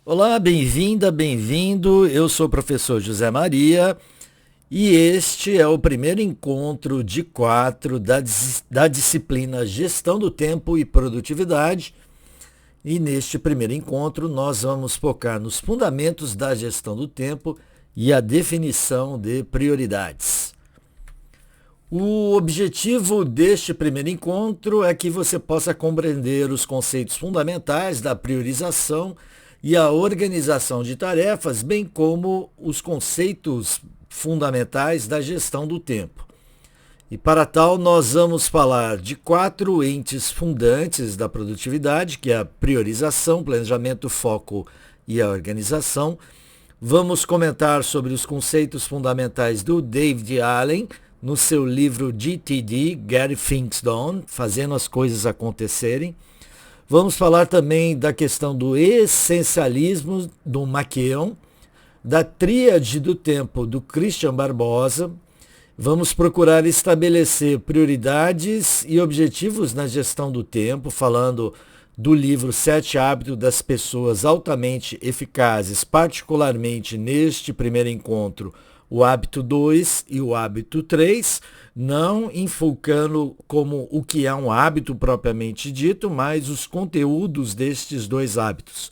Olá, bem-vinda, bem-vindo. Eu sou o professor José Maria e este é o primeiro encontro de quatro da disciplina Gestão do Tempo e Produtividade. E neste primeiro encontro nós vamos focar nos fundamentos da gestão do tempo e a definição de prioridades. O objetivo deste primeiro encontro é que você possa compreender os conceitos fundamentais da priorização e a organização de tarefas, bem como os conceitos fundamentais da gestão do tempo. E para tal, nós vamos falar de quatro entes fundantes da produtividade, que é a priorização, planejamento, foco e a organização. Vamos comentar sobre os conceitos fundamentais do David Allen, no seu livro GTD, Get Things Done, Fazendo as Coisas Acontecerem. Vamos falar também da questão do essencialismo do McKeown, da tríade do tempo do Christian Barbosa. Vamos procurar estabelecer prioridades e objetivos na gestão do tempo, falando do livro 7 Hábitos das Pessoas Altamente Eficazes, particularmente neste primeiro encontro, o hábito 2 e o hábito 3, não enfocando como o que é um hábito propriamente dito, mas os conteúdos destes dois hábitos.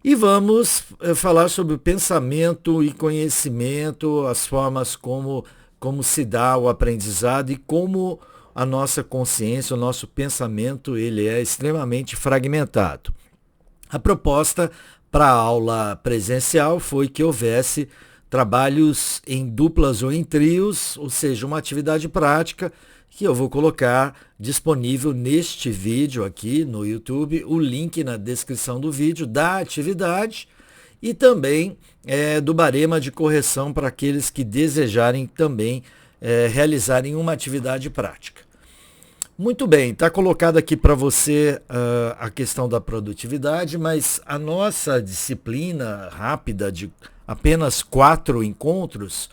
E vamos falar sobre o pensamento e conhecimento, as formas como se dá o aprendizado e como a nossa consciência, o nosso pensamento, ele é extremamente fragmentado. A proposta para a aula presencial foi que houvesse trabalhos em duplas ou em trios, ou seja, uma atividade prática que eu vou colocar disponível neste vídeo aqui no YouTube, o link na descrição do vídeo da atividade e também do barema de correção para aqueles que desejarem também realizarem uma atividade prática. Muito bem, está colocado aqui para você a questão da produtividade, mas a nossa disciplina rápida de apenas 4 encontros,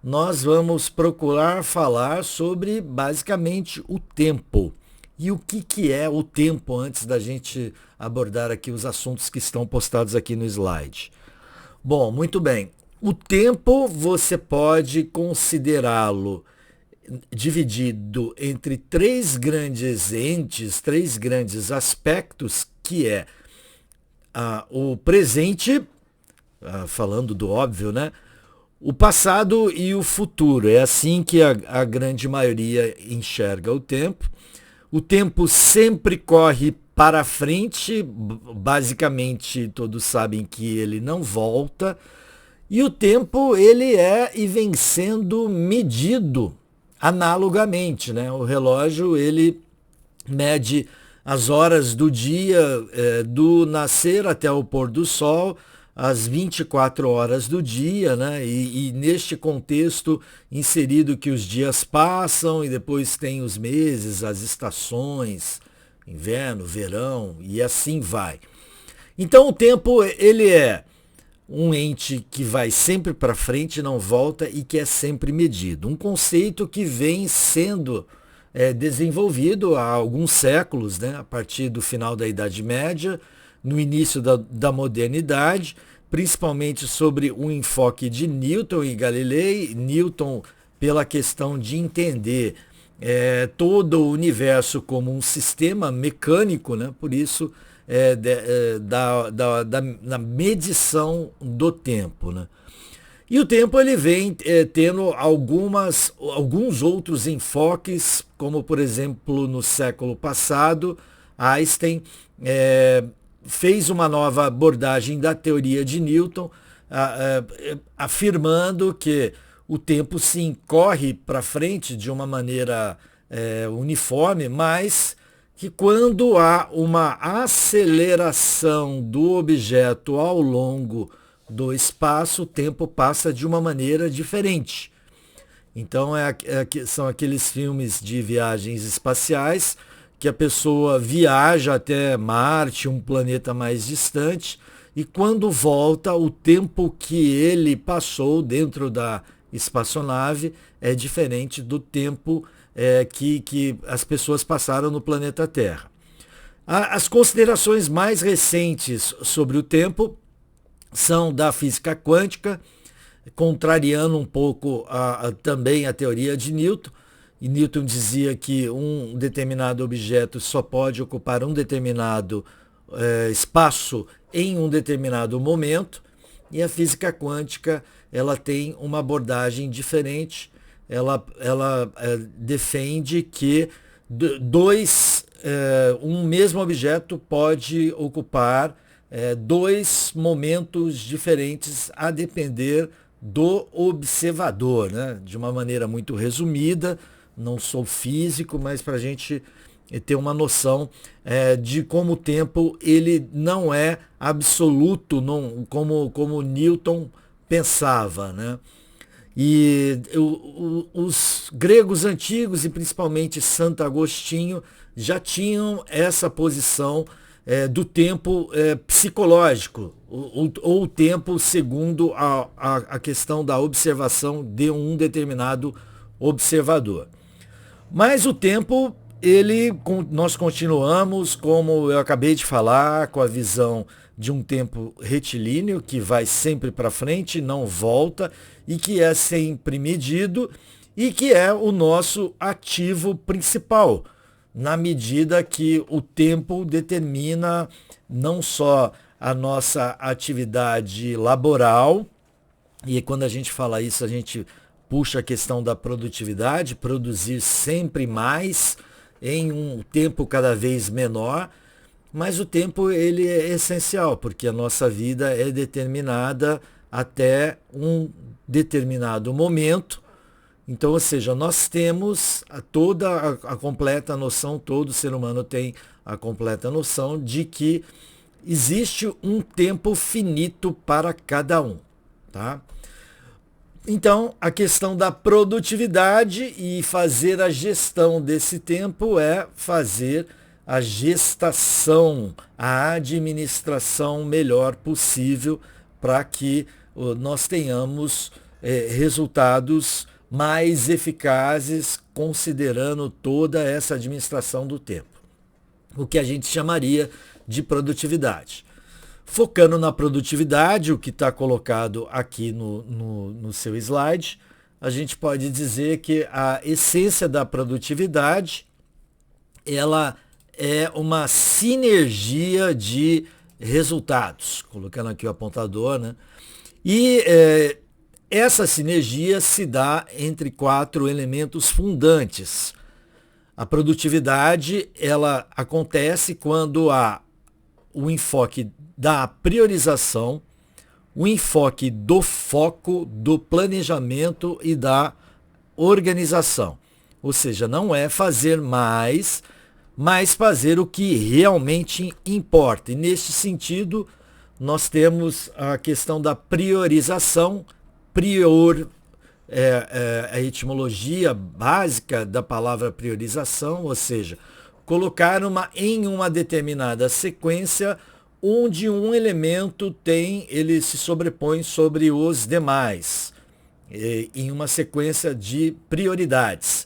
nós vamos procurar falar sobre basicamente o tempo. E o que é o tempo antes da gente abordar aqui os assuntos que estão postados aqui no slide. Bom, muito bem. O tempo você pode considerá-lo dividido entre 3 grandes entes, 3 grandes aspectos, que é o presente, falando do óbvio, né? O passado e o futuro. É assim que a grande maioria enxerga o tempo. O tempo sempre corre para frente, basicamente todos sabem que ele não volta. E o tempo ele é e vem sendo medido analogamente, né? O relógio ele mede as horas do dia, do nascer até o pôr do sol, as 24 horas do dia, né? E neste contexto inserido que os dias passam e depois tem os meses, as estações, inverno, verão e assim vai. Então o tempo ele é um ente que vai sempre para frente, não volta e que é sempre medido. Um conceito que vem sendo desenvolvido há alguns séculos, né? A partir do final da Idade Média, no início da modernidade, principalmente sobre o enfoque de Newton e Galilei. Newton, pela questão de entender todo o universo como um sistema mecânico, né? Por isso da medição do tempo, né? E o tempo ele vem tendo alguns outros enfoques, como por exemplo no século passado, Einstein fez uma nova abordagem da teoria de Newton, afirmando que o tempo sim corre para frente de uma maneira uniforme, mas que quando há uma aceleração do objeto ao longo do espaço, o tempo passa de uma maneira diferente. Então são aqueles filmes de viagens espaciais que a pessoa viaja até Marte, um planeta mais distante, e quando volta, o tempo que ele passou dentro da espaçonave é diferente do tempo que as pessoas passaram no planeta Terra. As considerações mais recentes sobre o tempo são da física quântica, contrariando um pouco também a teoria de Newton. E Newton dizia que um determinado objeto só pode ocupar um determinado espaço em um determinado momento. E a física quântica ela tem uma abordagem diferente. Ela defende que um mesmo objeto pode ocupar dois momentos diferentes a depender do observador, né? De uma maneira muito resumida, não sou físico, mas para a gente ter uma noção de como o tempo ele não é absoluto, não, como Newton pensava, né? E os gregos antigos, e principalmente Santo Agostinho, já tinham essa posição do tempo psicológico, ou o tempo segundo a questão da observação de um determinado observador. Mas o tempo, nós continuamos, como eu acabei de falar, com a visão de um tempo retilíneo, que vai sempre para frente, não volta, e que é sempre medido, e que é o nosso ativo principal, na medida que o tempo determina não só a nossa atividade laboral, e quando a gente fala isso, a gente puxa a questão da produtividade, produzir sempre mais em um tempo cada vez menor, mas o tempo ele é essencial, porque a nossa vida é determinada até um determinado momento. Então, ou seja, nós temos toda a completa noção, todo ser humano tem a completa noção de que existe um tempo finito para cada um, tá? Então, a questão da produtividade e fazer a gestão desse tempo é fazer a gestação, a administração melhor possível para que nós tenhamos resultados mais eficazes considerando toda essa administração do tempo, o que a gente chamaria de produtividade. Focando na produtividade, o que está colocado aqui no seu slide, a gente pode dizer que a essência da produtividade ela é uma sinergia de resultados, colocando aqui o apontador, né? E essa sinergia se dá entre 4 elementos fundantes. A produtividade ela acontece quando há o enfoque da priorização, o enfoque do foco, do planejamento e da organização. Ou seja, não é fazer mais, mas fazer o que realmente importa. E neste sentido, nós temos a questão da priorização. A etimologia básica da palavra priorização, ou seja, colocar em uma determinada sequência onde um elemento ele se sobrepõe sobre os demais, em uma sequência de prioridades.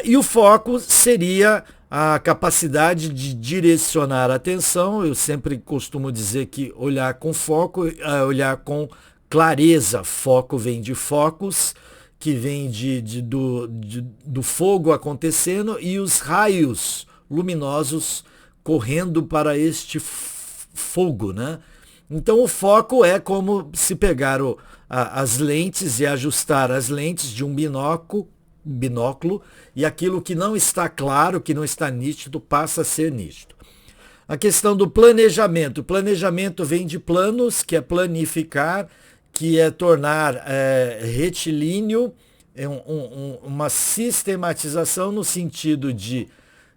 E o foco seria a capacidade de direcionar a atenção. Eu sempre costumo dizer que olhar com foco é olhar com clareza. Foco vem de focus, que vem do fogo acontecendo e os raios luminosos correndo para este fogo, né? Então o foco é como se pegar as lentes e ajustar as lentes de um binóculo e aquilo que não está claro, que não está nítido, passa a ser nítido. A questão do planejamento. O planejamento vem de planos, que é planificar, que é tornar retilíneo, uma sistematização no sentido de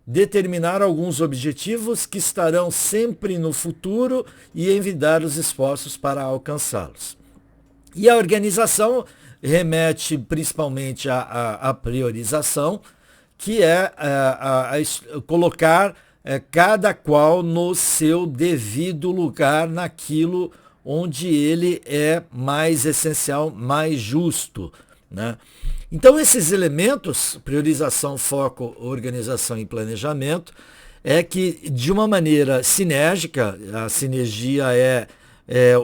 determinar alguns objetivos que estarão sempre no futuro e envidar os esforços para alcançá-los. E a organização remete principalmente à priorização, que é colocar cada qual no seu devido lugar naquilo onde ele é mais essencial, mais justo, né? Então esses elementos, priorização, foco, organização e planejamento, é que de uma maneira sinérgica, a sinergia é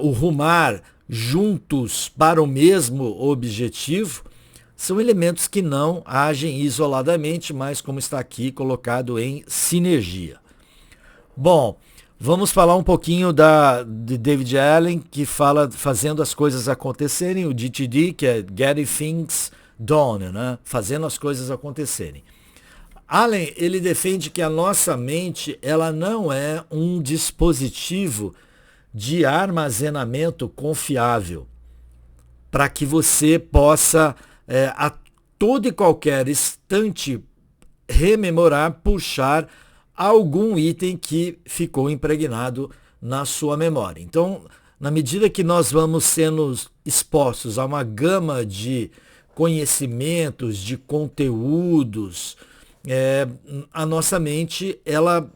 o rumar juntos para o mesmo objetivo, são elementos que não agem isoladamente, mas como está aqui colocado em sinergia. Bom, vamos falar um pouquinho de David Allen, que fala fazendo as coisas acontecerem, o GTD, que é Getting Things Done, né? Fazendo as coisas acontecerem. Allen, ele defende que a nossa mente, ela não é um dispositivo de armazenamento confiável, para que você possa a todo e qualquer instante rememorar, puxar algum item que ficou impregnado na sua memória. Então, na medida que nós vamos sendo expostos a uma gama de conhecimentos, de conteúdos, a nossa mente ela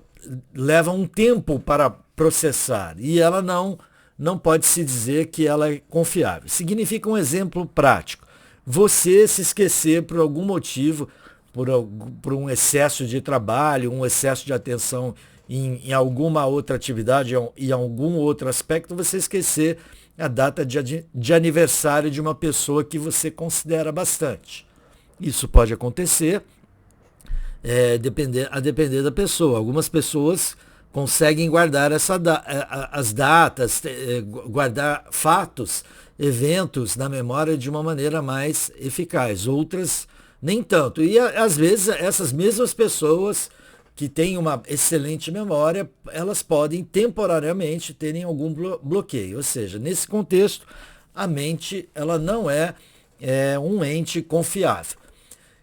leva um tempo para processar e ela não pode se dizer que ela é confiável. Significa um exemplo prático. Você se esquecer por algum motivo, por um excesso de trabalho, um excesso de atenção em alguma outra atividade, em algum outro aspecto, você esquecer a data de aniversário de uma pessoa que você considera bastante. Isso pode acontecer, a depender da pessoa. Algumas pessoas conseguem guardar as datas, guardar fatos, eventos na memória de uma maneira mais eficaz. Outras, nem tanto. E às vezes essas mesmas pessoas que têm uma excelente memória, elas podem temporariamente terem algum bloqueio. Ou seja, nesse contexto, a mente ela não é um ente confiável.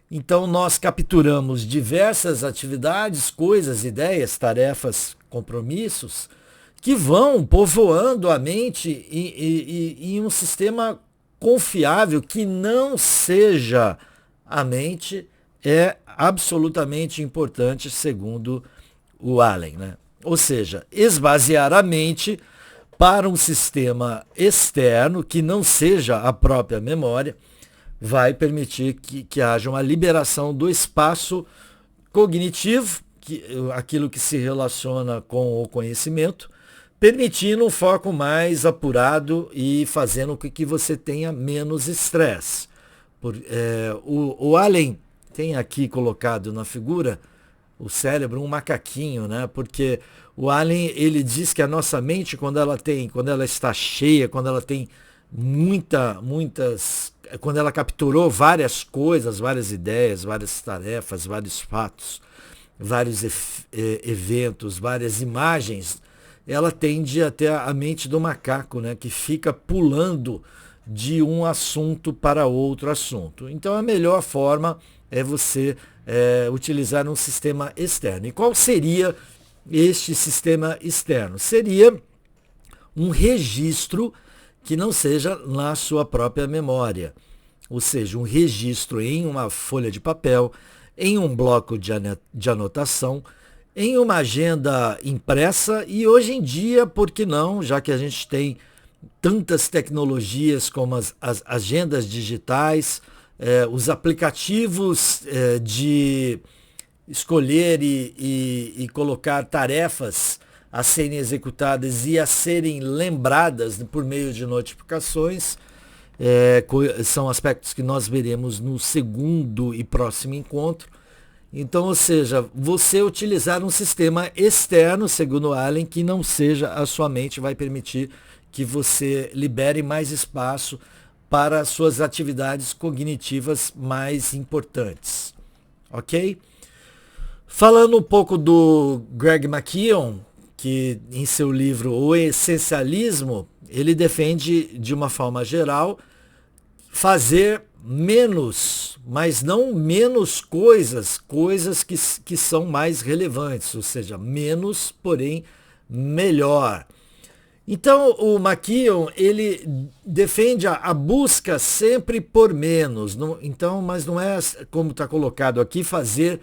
Então nós capturamos diversas atividades, coisas, ideias, tarefas, compromissos que vão povoando a mente em um sistema confiável que não seja a mente é absolutamente importante, segundo o Allen, né? Ou seja, esvaziar a mente para um sistema externo que não seja a própria memória vai permitir que haja uma liberação do espaço cognitivo, aquilo que se relaciona com o conhecimento, permitindo um foco mais apurado e fazendo com que você tenha menos estresse. O Allen tem aqui colocado na figura o cérebro um macaquinho, né? Porque o Allen ele diz que a nossa mente quando ela está cheia, quando ela tem quando ela capturou várias coisas, várias ideias, várias tarefas, vários fatos, vários eventos, várias imagens, ela tende a ter a mente do macaco, né? Que fica pulando de um assunto para outro assunto. Então a melhor forma é você utilizar um sistema externo. E qual seria este sistema externo? Seria um registro que não seja na sua própria memória, ou seja, um registro em uma folha de papel, em um bloco de anotação, em uma agenda impressa e hoje em dia, por que não, já que a gente tem tantas tecnologias como as agendas digitais, os aplicativos de escolher e colocar tarefas a serem executadas e a serem lembradas por meio de notificações, são aspectos que nós veremos no segundo e próximo encontro. Então, ou seja, você utilizar um sistema externo, segundo Allen, que não seja a sua mente, vai permitir que você libere mais espaço para suas atividades cognitivas mais importantes. Ok? Falando um pouco do Greg McKeown, que em seu livro O Essencialismo, ele defende de uma forma geral fazer menos, mas não menos coisas que são mais relevantes, ou seja, menos, porém melhor. Então o McKeown, ele defende a busca sempre por menos, mas não é como está colocado aqui, fazer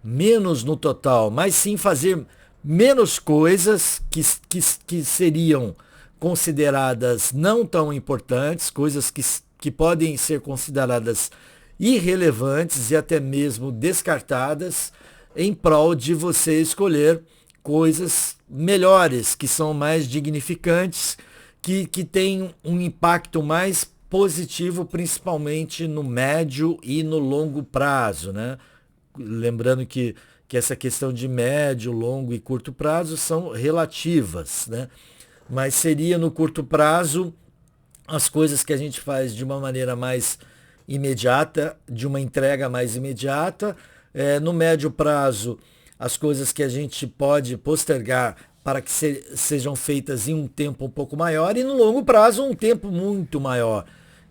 menos no total, mas sim fazer menos coisas que seriam consideradas não tão importantes, coisas que podem ser consideradas irrelevantes e até mesmo descartadas, em prol de você escolher coisas melhores, que são mais dignificantes, que tem um impacto mais positivo, principalmente no médio e no longo prazo, né? Lembrando que essa questão de médio, longo e curto prazo são relativas, né? Mas seria no curto prazo as coisas que a gente faz de uma maneira mais imediata, de uma entrega mais imediata. No médio prazo, as coisas que a gente pode postergar para que sejam feitas em um tempo um pouco maior, e no longo prazo, um tempo muito maior.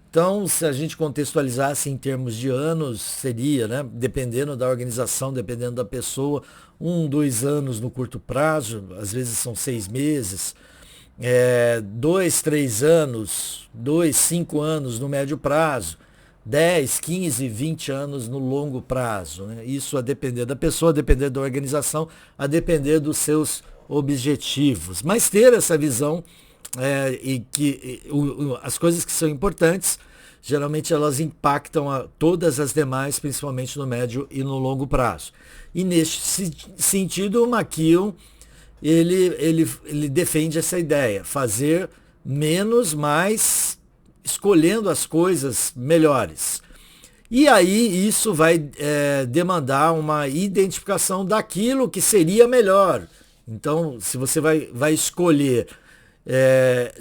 Então, se a gente contextualizasse em termos de anos, seria, né, dependendo da organização, dependendo da pessoa, 1, 2 anos no curto prazo, às vezes são 6 meses, 2, 3 anos, 2, 5 anos no médio prazo, 10, 15, 20 anos no longo prazo, né? Isso a depender da pessoa, a depender da organização, a depender dos seus objetivos. Mas ter essa visão e que as coisas que são importantes, geralmente elas impactam a todas as demais, principalmente no médio e no longo prazo. E neste sentido, o McKeown, ele defende essa ideia, fazer menos, mais, escolhendo as coisas melhores. E aí isso vai demandar uma identificação daquilo que seria melhor. Então, se você vai escolher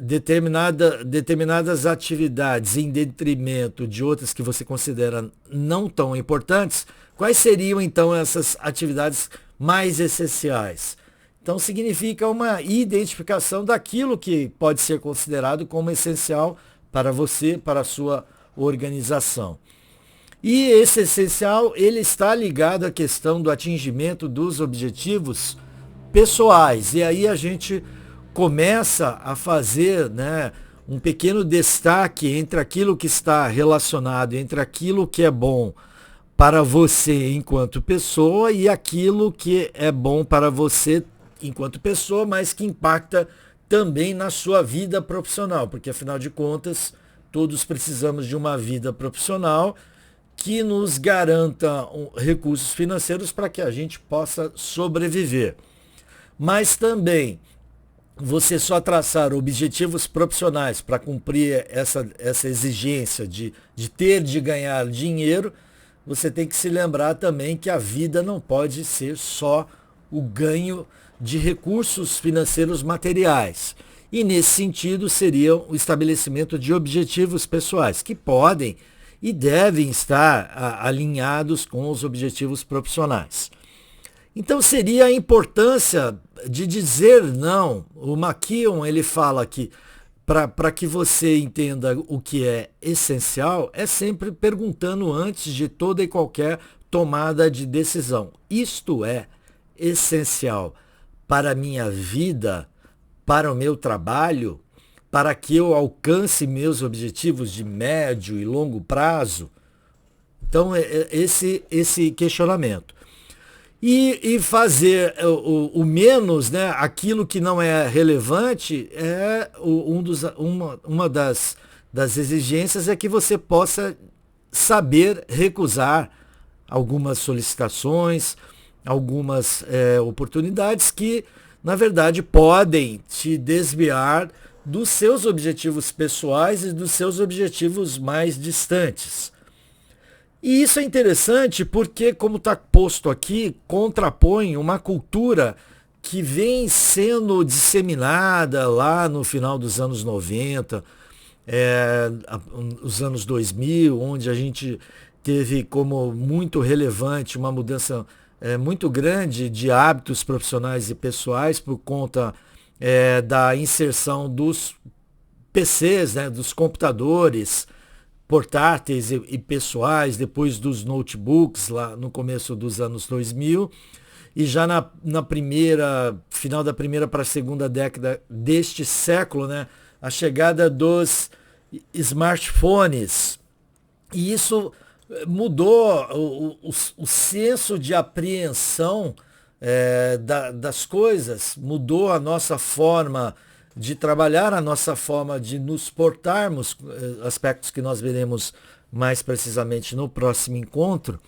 determinadas atividades em detrimento de outras que você considera não tão importantes, quais seriam então essas atividades mais essenciais? Então significa uma identificação daquilo que pode ser considerado como essencial para você, para a sua organização. E esse essencial, ele está ligado à questão do atingimento dos objetivos pessoais. E aí a gente começa a fazer, né, um pequeno destaque entre aquilo que está relacionado, entre aquilo que é bom para você enquanto pessoa e aquilo que é bom para você enquanto pessoa, mas que impacta também na sua vida profissional, porque afinal de contas, todos precisamos de uma vida profissional que nos garanta recursos financeiros para que a gente possa sobreviver. Mas também você só traçar objetivos profissionais para cumprir essa exigência de ganhar dinheiro, você tem que se lembrar também que a vida não pode ser só o ganho de recursos financeiros materiais. E nesse sentido seria o estabelecimento de objetivos pessoais, que podem e devem estar alinhados com os objetivos profissionais. Então seria a importância de dizer não. O McKeown, ele fala que para que você entenda o que é essencial, é sempre perguntando antes de toda e qualquer tomada de decisão. Isto é essencial para a minha vida, para o meu trabalho, para que eu alcance meus objetivos de médio e longo prazo? Então, esse questionamento. E fazer o menos, né, aquilo que não é relevante, uma das exigências é que você possa saber recusar algumas solicitações, algumas oportunidades que, na verdade, podem te desviar dos seus objetivos pessoais e dos seus objetivos mais distantes. E isso é interessante porque, como está posto aqui, contrapõe uma cultura que vem sendo disseminada lá no final dos anos 90, os anos 2000, onde a gente teve como muito relevante uma mudança muito grande de hábitos profissionais e pessoais por conta da inserção dos PCs, né, dos computadores portáteis e pessoais, depois dos notebooks, lá no começo dos anos 2000, e já final da primeira para a segunda década deste século, né, a chegada dos smartphones. E isso mudou o senso de apreensão das coisas, mudou a nossa forma de trabalhar, a nossa forma de nos portarmos, aspectos que nós veremos mais precisamente no próximo encontro,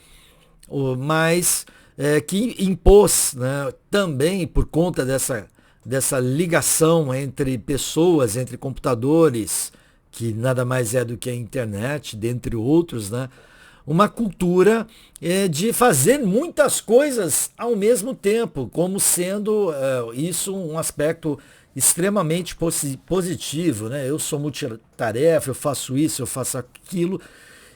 mas que impôs, né, também por conta dessa ligação entre pessoas, entre computadores, que nada mais é do que a internet, dentre outros, né? Uma cultura de fazer muitas coisas ao mesmo tempo, como sendo isso um aspecto extremamente positivo, né? Eu sou multitarefa, eu faço isso, eu faço aquilo.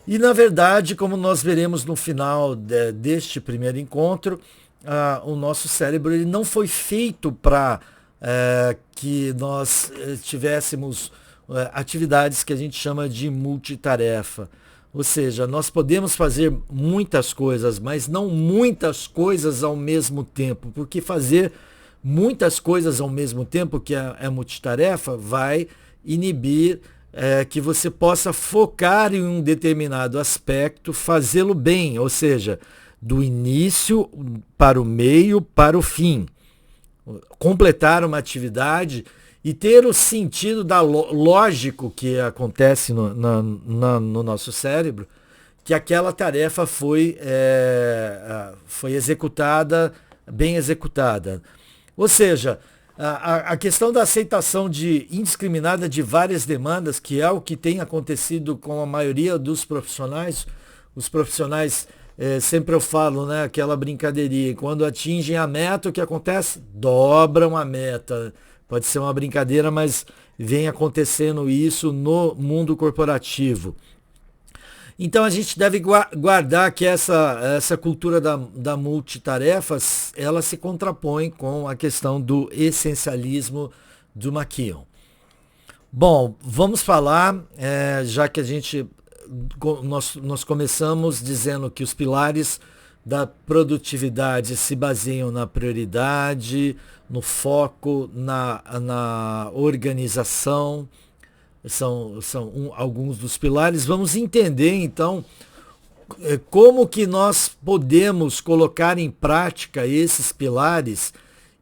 E, na verdade, como nós veremos no final deste primeiro encontro, o nosso cérebro ele não foi feito para que nós tivéssemos atividades que a gente chama de multitarefa. Ou seja, nós podemos fazer muitas coisas, mas não muitas coisas ao mesmo tempo, porque fazer muitas coisas ao mesmo tempo, que é multitarefa, vai inibir que você possa focar em um determinado aspecto, fazê-lo bem, ou seja, do início para o meio, para o fim. Completar uma atividade e ter o sentido lógico que acontece no nosso cérebro, que aquela tarefa foi executada, bem executada. Os seja, a questão da aceitação indiscriminada de várias demandas, que é o que tem acontecido com a maioria dos profissionais, os profissionais, sempre eu falo, né, aquela brincadeirinha, quando atingem a meta, o que acontece? Dobram a meta. Pode ser uma brincadeira, mas vem acontecendo isso no mundo corporativo. Então a gente deve guardar que essa cultura da multitarefa, ela se contrapõe com a questão do essencialismo do McKeown. Bom, vamos falar, já que nós começamos dizendo que os pilares da produtividade se baseiam na prioridade, no foco, na organização. São alguns dos pilares. Vamos entender, então, como que nós podemos colocar em prática esses pilares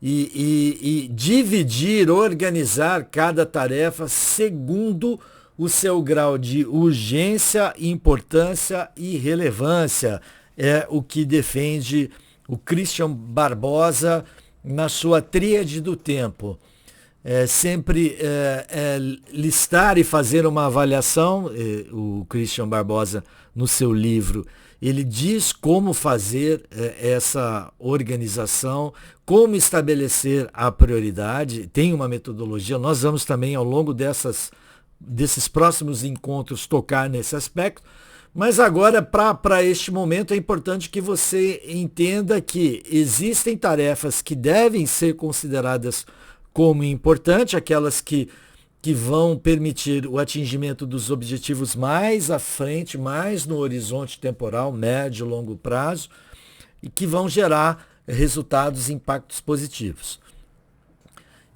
e dividir, organizar cada tarefa segundo o seu grau de urgência, importância e relevância. É o que defende o Christian Barbosa na sua tríade do tempo. Sempre listar e fazer uma avaliação. O Christian Barbosa, no seu livro, ele diz como fazer essa organização, como estabelecer a prioridade. Tem uma metodologia, nós vamos também ao longo desses próximos encontros tocar nesse aspecto, mas agora para este momento é importante que você entenda que existem tarefas que devem ser consideradas como importante, aquelas que vão permitir o atingimento dos objetivos mais à frente, mais no horizonte temporal, médio e longo prazo, e que vão gerar resultados e impactos positivos.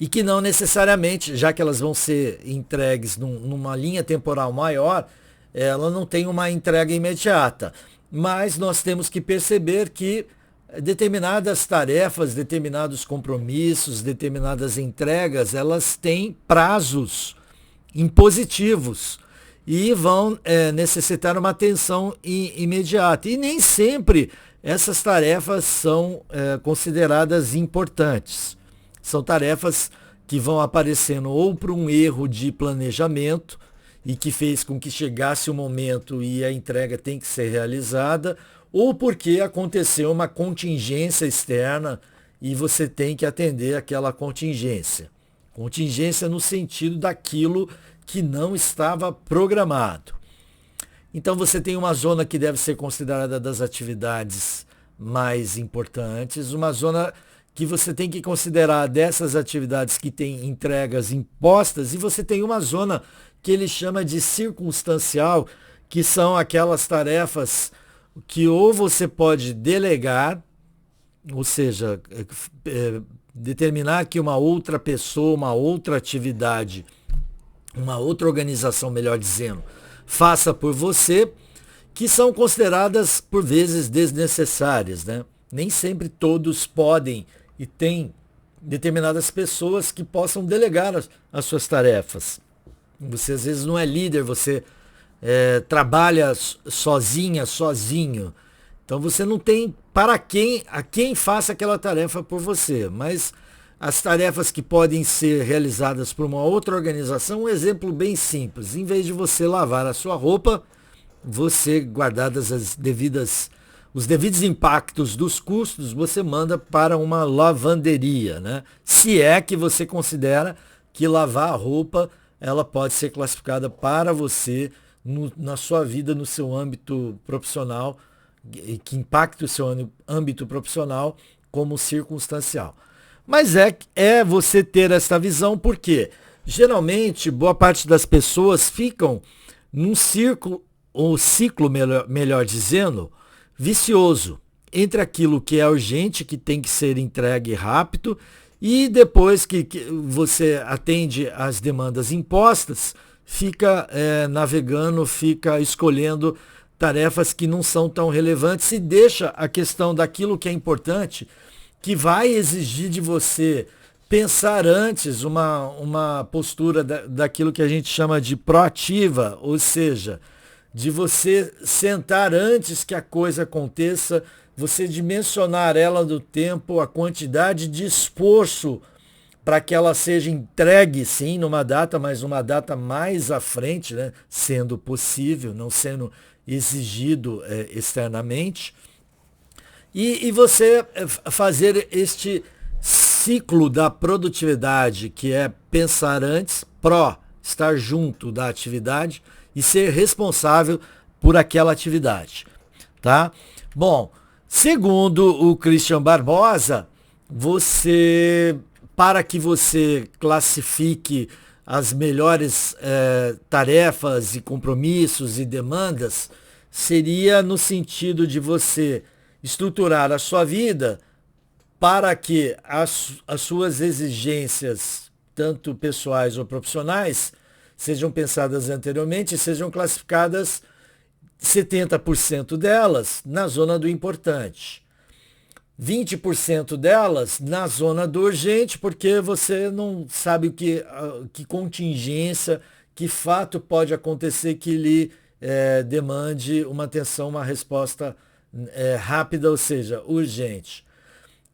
E que não necessariamente, já que elas vão ser entregues numa linha temporal maior, ela não tem uma entrega imediata. Mas nós temos que perceber que determinadas tarefas, determinados compromissos, determinadas entregas, elas têm prazos impositivos e vão necessitar uma atenção imediata. E nem sempre essas tarefas são consideradas importantes. São tarefas que vão aparecendo ou por um erro de planejamento e que fez com que chegasse o momento e a entrega tem que ser realizada, ou porque aconteceu uma contingência externa e você tem que atender aquela contingência. Contingência no sentido daquilo que não estava programado. Então você tem uma zona que deve ser considerada das atividades mais importantes, uma zona que você tem que considerar dessas atividades que têm entregas impostas, e você tem uma zona que ele chama de circunstancial, que são aquelas tarefas que ou você pode delegar, ou seja, determinar que uma outra pessoa, uma outra atividade, uma outra organização, melhor dizendo, faça por você, que são consideradas por vezes desnecessárias, né? Nem sempre todos podem e tem determinadas pessoas que possam delegar as suas tarefas. Você às vezes não é líder, você trabalha sozinha, sozinho. Então você não tem a quem faça aquela tarefa por você. Mas as tarefas que podem ser realizadas por uma outra organização, um exemplo bem simples. Em vez de você lavar a sua roupa, você, guardadas os devidos impactos dos custos, você manda para uma lavanderia, né? Se é que você considera que lavar a roupa, ela pode ser classificada para você na sua vida, no seu âmbito profissional, que impacta o seu âmbito profissional como circunstancial. Mas é você ter essa visão, porque geralmente boa parte das pessoas ficam num ciclo melhor dizendo, vicioso, entre aquilo que é urgente, que tem que ser entregue rápido, e depois que você atende às demandas impostas, fica navegando, fica escolhendo tarefas que não são tão relevantes e deixa a questão daquilo que é importante, que vai exigir de você pensar antes uma postura daquilo que a gente chama de proativa, ou seja, de você sentar antes que a coisa aconteça, você dimensionar ela no tempo, a quantidade de esforço para que ela seja entregue, sim, numa data, mas uma data mais à frente, né, sendo possível, não sendo exigido externamente. E você fazer este ciclo da produtividade, que é pensar antes, estar junto da atividade e ser responsável por aquela atividade, tá? Bom, segundo o Christian Barbosa, para que você classifique as melhores tarefas e compromissos e demandas, seria no sentido de você estruturar a sua vida para que as suas exigências, tanto pessoais ou profissionais, sejam pensadas anteriormente e sejam classificadas 70% delas na zona do importante. 20% delas na zona do urgente, porque você não sabe que contingência, que fato pode acontecer que lhe demande uma atenção, uma resposta rápida, ou seja, urgente.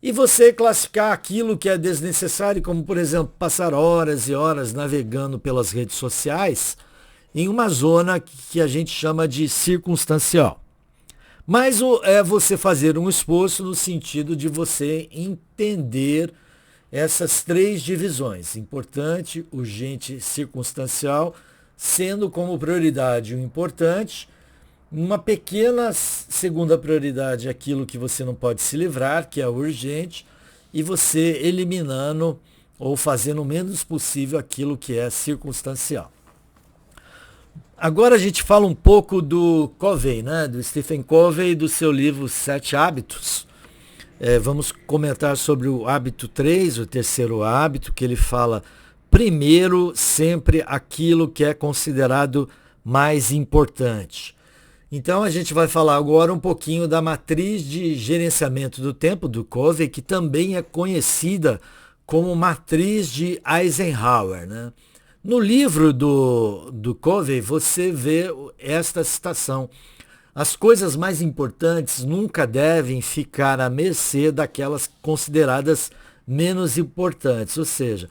E você classificar aquilo que é desnecessário, como, por exemplo, passar horas e horas navegando pelas redes sociais, em uma zona que a gente chama de circunstancial. Mas é você fazer um esforço no sentido de você entender essas três divisões, importante, urgente e circunstancial, sendo como prioridade o importante, uma pequena segunda prioridade aquilo que você não pode se livrar, que é o urgente, e você eliminando ou fazendo o menos possível aquilo que é circunstancial. Agora a gente fala um pouco do Covey, né? Do Stephen Covey, do seu livro 7 Hábitos. Vamos comentar sobre o hábito 3, o terceiro hábito, que ele fala primeiro sempre aquilo que é considerado mais importante. Então a gente vai falar agora um pouquinho da matriz de gerenciamento do tempo do Covey, que também é conhecida como matriz de Eisenhower, né? No livro do Covey, você vê esta citação. As coisas mais importantes nunca devem ficar à mercê daquelas consideradas menos importantes. Ou seja,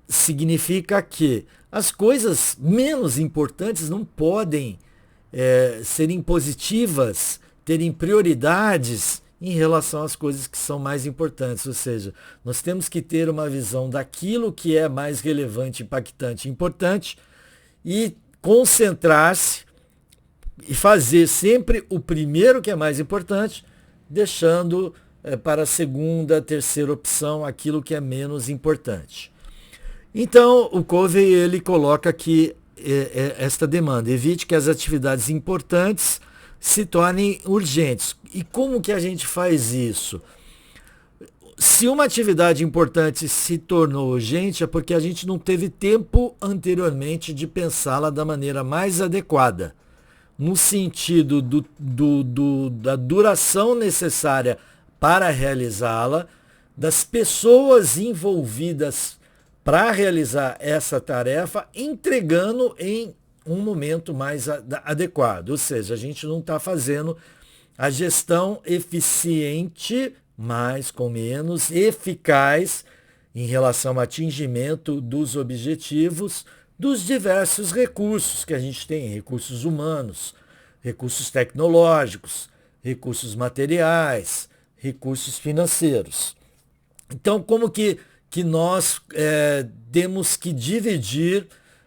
significa que as coisas menos importantes não podem serem positivas, terem prioridades em relação às coisas que são mais importantes. Ou seja, nós temos que ter uma visão daquilo que é mais relevante, impactante, importante e concentrar-se e fazer sempre o primeiro que é mais importante, deixando para a segunda, terceira opção aquilo que é menos importante. Então, o Covey ele coloca aqui esta demanda: evite que as atividades importantes se tornem urgentes. E como que a gente faz isso? Se uma atividade importante se tornou urgente, é porque a gente não teve tempo anteriormente de pensá-la da maneira mais adequada, no sentido da duração necessária para realizá-la, das pessoas envolvidas para realizar essa tarefa, entregando em um momento mais adequado. Ou seja, a gente não está fazendo a gestão eficiente, mais com menos, eficaz, em relação ao atingimento dos objetivos dos diversos recursos que a gente tem, recursos humanos, recursos tecnológicos, recursos materiais, recursos financeiros. Então, como que nós temos que dividir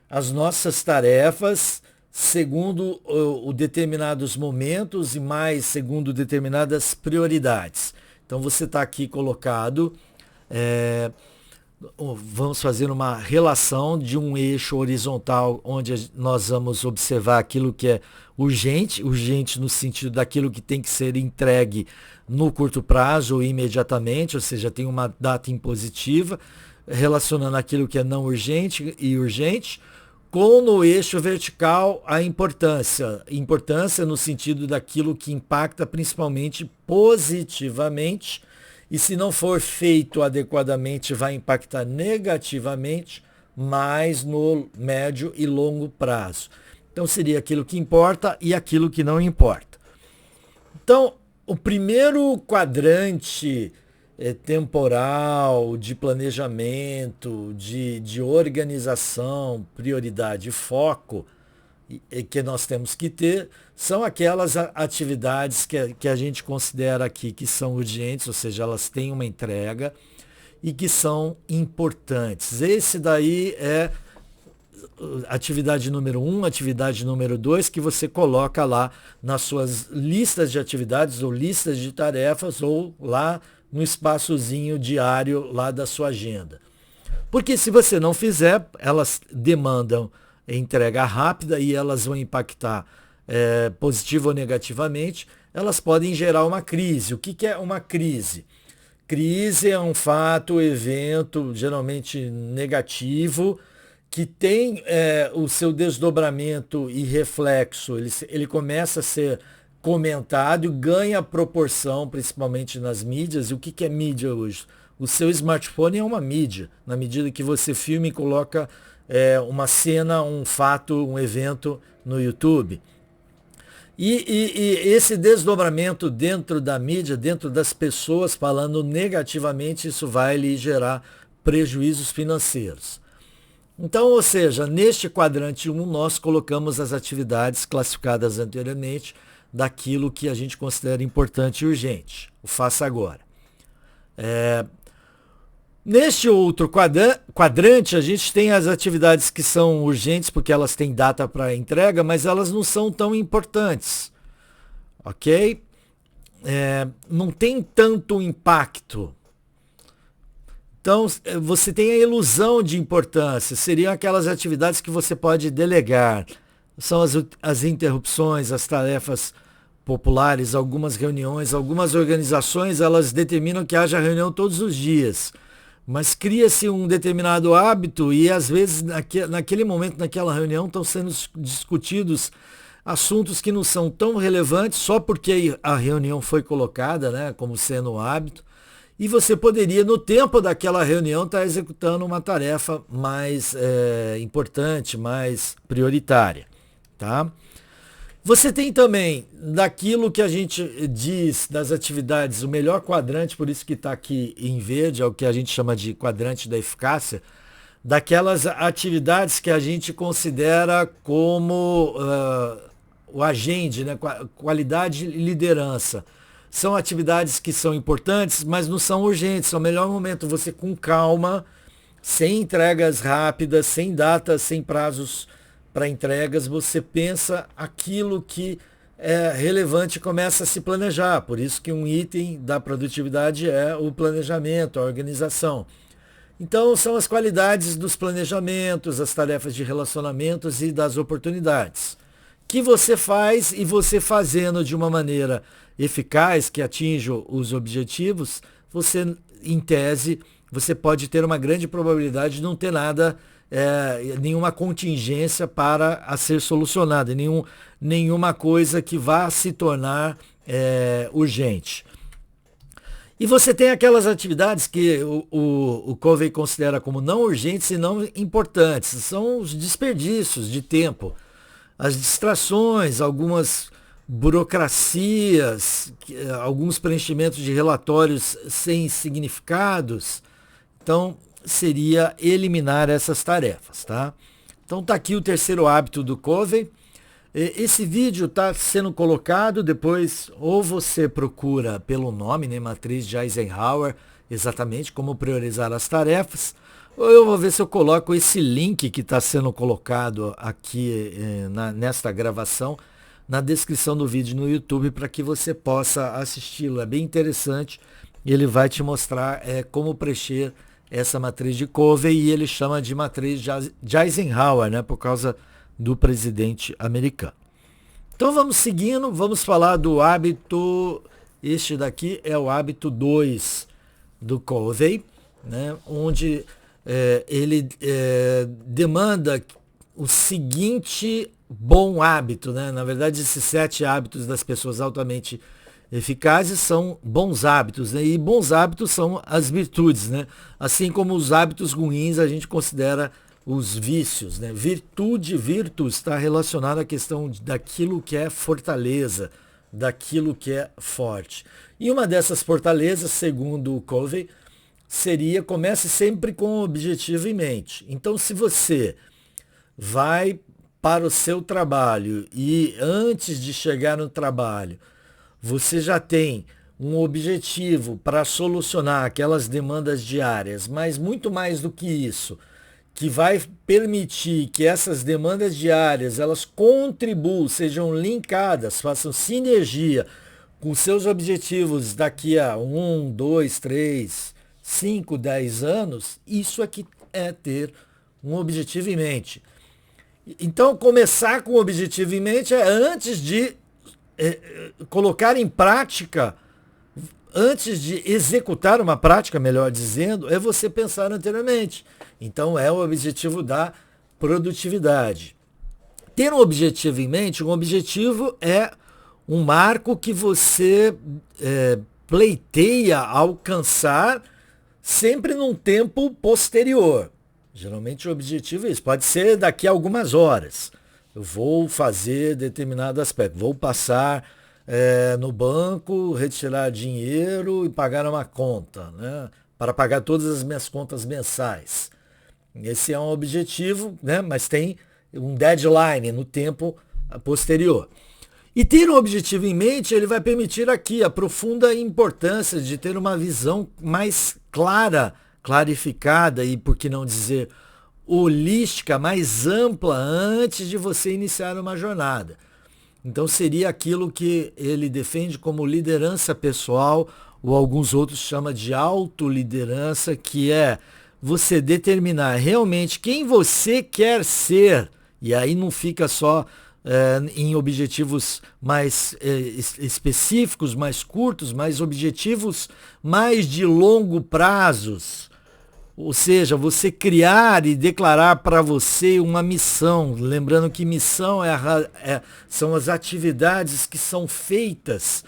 as nossas tarefas segundo o determinados momentos e mais segundo determinadas prioridades. Então, você está aqui colocado, vamos fazer uma relação de um eixo horizontal, onde nós vamos observar aquilo que é urgente no sentido daquilo que tem que ser entregue no curto prazo ou imediatamente, ou seja, tem uma data impositiva, relacionando aquilo que é não urgente e urgente, com no eixo vertical a importância no sentido daquilo que impacta principalmente positivamente, e se não for feito adequadamente vai impactar negativamente, mais no médio e longo prazo. Então seria aquilo que importa e aquilo que não importa. Então, o primeiro quadrante temporal, de planejamento, de organização, prioridade e foco que nós temos que ter, são aquelas atividades que a gente considera aqui que são urgentes, ou seja, elas têm uma entrega e que são importantes. Esse daí é atividade número 1, atividade número 2, que você coloca lá nas suas listas de atividades ou listas de tarefas ou lá no espaçozinho diário lá da sua agenda. Porque se você não fizer, elas demandam entrega rápida e elas vão impactar positivo ou negativamente, elas podem gerar uma crise. O que é uma crise? Crise é um fato, evento, geralmente negativo, que tem o seu desdobramento e reflexo. Ele começa a ser comentado e ganha proporção, principalmente nas mídias. E o que é mídia hoje? O seu smartphone é uma mídia, na medida que você filma e coloca uma cena, um fato, um evento no YouTube. E esse desdobramento dentro da mídia, dentro das pessoas falando negativamente, isso vai lhe gerar prejuízos financeiros. Então, ou seja, neste quadrante 1, nós colocamos as atividades classificadas anteriormente daquilo que a gente considera importante e urgente. O faça agora. Neste outro quadrante, a gente tem as atividades que são urgentes, porque elas têm data para entrega, mas elas não são tão importantes. Ok? Não tem tanto impacto. Então, você tem a ilusão de importância. Seriam aquelas atividades que você pode delegar. São as interrupções, as tarefas populares, algumas reuniões, algumas organizações, elas determinam que haja reunião todos os dias. Mas cria-se um determinado hábito e, às vezes, naquele momento, naquela reunião, estão sendo discutidos assuntos que não são tão relevantes só porque a reunião foi colocada, né, como sendo um hábito. E você poderia, no tempo daquela reunião, estar executando uma tarefa mais importante, mais prioritária. Tá? Você tem também, daquilo que a gente diz das atividades, o melhor quadrante, por isso que está aqui em verde, é o que a gente chama de quadrante da eficácia, daquelas atividades que a gente considera como o agente, né? Qualidade e liderança. São atividades que são importantes, mas não são urgentes. É o melhor momento você, com calma, sem entregas rápidas, sem datas, sem prazos para entregas, você pensa aquilo que é relevante e começa a se planejar. Por isso que um item da produtividade é o planejamento, a organização. Então, são as qualidades dos planejamentos, as tarefas de relacionamentos e das oportunidades que você faz, e você fazendo de uma maneira eficaz, que atinja os objetivos, você, em tese, você pode ter uma grande probabilidade de não ter nada, nenhuma contingência para a ser solucionada, nenhuma coisa que vá se tornar urgente. E você tem aquelas atividades que o Covey considera como não urgentes e não importantes. São os desperdícios de tempo, as distrações, algumas burocracias, alguns preenchimentos de relatórios sem significados. Então, seria eliminar essas tarefas, tá? Então tá aqui o terceiro hábito do Covey. Esse vídeo está sendo colocado, depois ou você procura pelo nome, né, matriz de Eisenhower, exatamente como priorizar as tarefas, ou eu vou ver se eu coloco esse link que está sendo colocado aqui nesta gravação, na descrição do vídeo no YouTube, para que você possa assisti-lo. É bem interessante, ele vai te mostrar como preencher essa matriz de Covey, e ele chama de matriz de Eisenhower, né, por causa do presidente americano. Então vamos seguindo, vamos falar do hábito, este daqui é o hábito 2 do Covey, né, onde ele demanda o seguinte bom hábito, né? Na verdade, esses 7 hábitos das pessoas altamente eficazes são bons hábitos, né? E bons hábitos são as virtudes, né? Assim como os hábitos ruins a gente considera os vícios, né? Virtus está relacionada à questão daquilo que é fortaleza, daquilo que é forte. E uma dessas fortalezas, segundo o Covey, seria comece sempre com o objetivo em mente. Então, se você vai para o seu trabalho e antes de chegar no trabalho, você já tem um objetivo para solucionar aquelas demandas diárias, mas muito mais do que isso, que vai permitir que essas demandas diárias elas contribuam, sejam linkadas, façam sinergia com seus objetivos daqui a 1, 2, 3, 5, 10 anos, isso aqui é ter um objetivo em mente. Então, começar com o objetivo em mente é antes de colocar em prática, antes de executar uma prática, melhor dizendo, é você pensar anteriormente. Então, é o objetivo da produtividade. Ter um objetivo em mente, um objetivo é um marco que você pleiteia alcançar sempre num tempo posterior. Geralmente o objetivo é isso. Pode ser daqui a algumas horas. Eu vou fazer determinado aspecto. Vou passar no banco, retirar dinheiro e pagar uma conta, né? Para pagar todas as minhas contas mensais. Esse é um objetivo, né? Mas tem um deadline no tempo posterior. E ter um objetivo em mente, ele vai permitir aqui a profunda importância de ter uma visão mais clara, clarificada e, por que não dizer, holística, mais ampla antes de você iniciar uma jornada. Então seria aquilo que ele defende como liderança pessoal, ou alguns outros chamam de autoliderança, que é você determinar realmente quem você quer ser, e aí não fica só em objetivos mais específicos, mais curtos, mas objetivos mais de longo prazos. Ou seja, você criar e declarar para você uma missão. Lembrando que missão são as atividades que são feitas,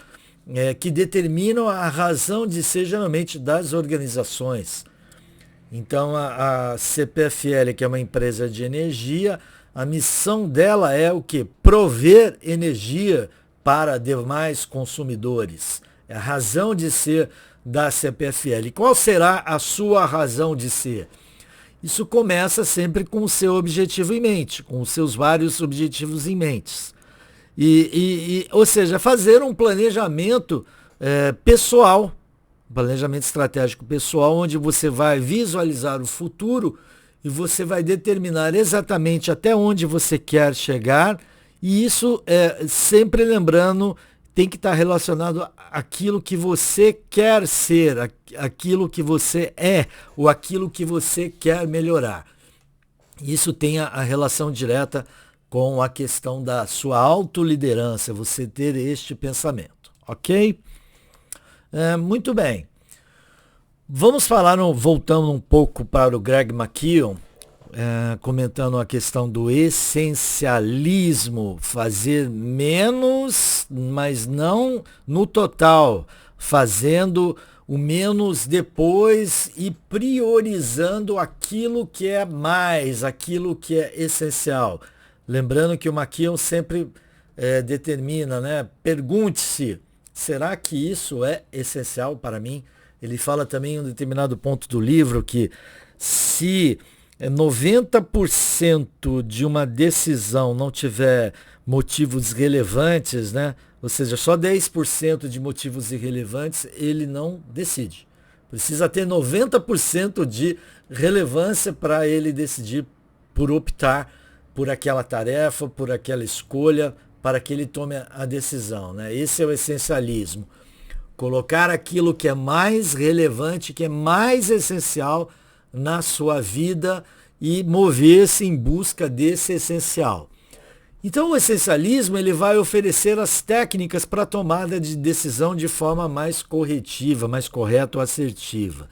que determinam a razão de ser geralmente das organizações. Então a CPFL, que é uma empresa de energia, a missão dela é o quê? Prover energia para demais consumidores. É a razão de ser da CPFL. Qual será a sua razão de ser? Isso começa sempre com o seu objetivo em mente, com os seus vários objetivos em mente. Ou seja, fazer um planejamento pessoal, planejamento estratégico pessoal, onde você vai visualizar o futuro e você vai determinar exatamente até onde você quer chegar, e isso sempre lembrando, tem que estar relacionado àquilo que você quer ser, aquilo que você é, ou aquilo que você quer melhorar. Isso tem a relação direta com a questão da sua autoliderança, você ter este pensamento, ok? Muito bem. Vamos falar, voltando um pouco para o Greg McKeown, comentando a questão do essencialismo, fazer menos, mas não no total, fazendo o menos depois e priorizando aquilo que é mais, aquilo que é essencial. Lembrando que o McKeown sempre determina, né? Pergunte-se, será que isso é essencial para mim? Ele fala também em um determinado ponto do livro que Se 90% de uma decisão não tiver motivos relevantes, né? Ou seja, só 10% de motivos irrelevantes, ele não decide. Precisa ter 90% de relevância para ele decidir por optar por aquela tarefa, por aquela escolha, para que ele tome a decisão, né? Esse é o essencialismo. Colocar aquilo que é mais relevante, que é mais essencial na sua vida e mover-se em busca desse essencial. Então o essencialismo ele vai oferecer as técnicas para a tomada de decisão de forma mais corretiva, mais correta ou assertiva.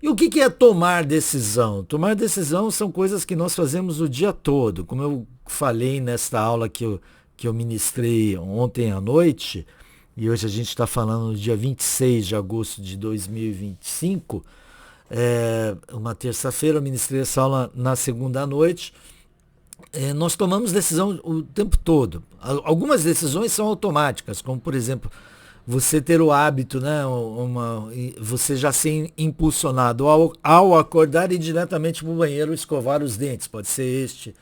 E o que é tomar decisão? Tomar decisão são coisas que nós fazemos o dia todo. Como eu falei nesta aula que eu ministrei ontem à noite, e hoje a gente está falando no dia 26 de agosto de 2025, uma terça-feira, eu ministrei essa aula na segunda à noite. Nós tomamos decisão o tempo todo. Algumas decisões são automáticas, como por exemplo, você ter o hábito, né, você já ser impulsionado ao acordar e ir diretamente para o banheiro escovar os dentes. Pode ser este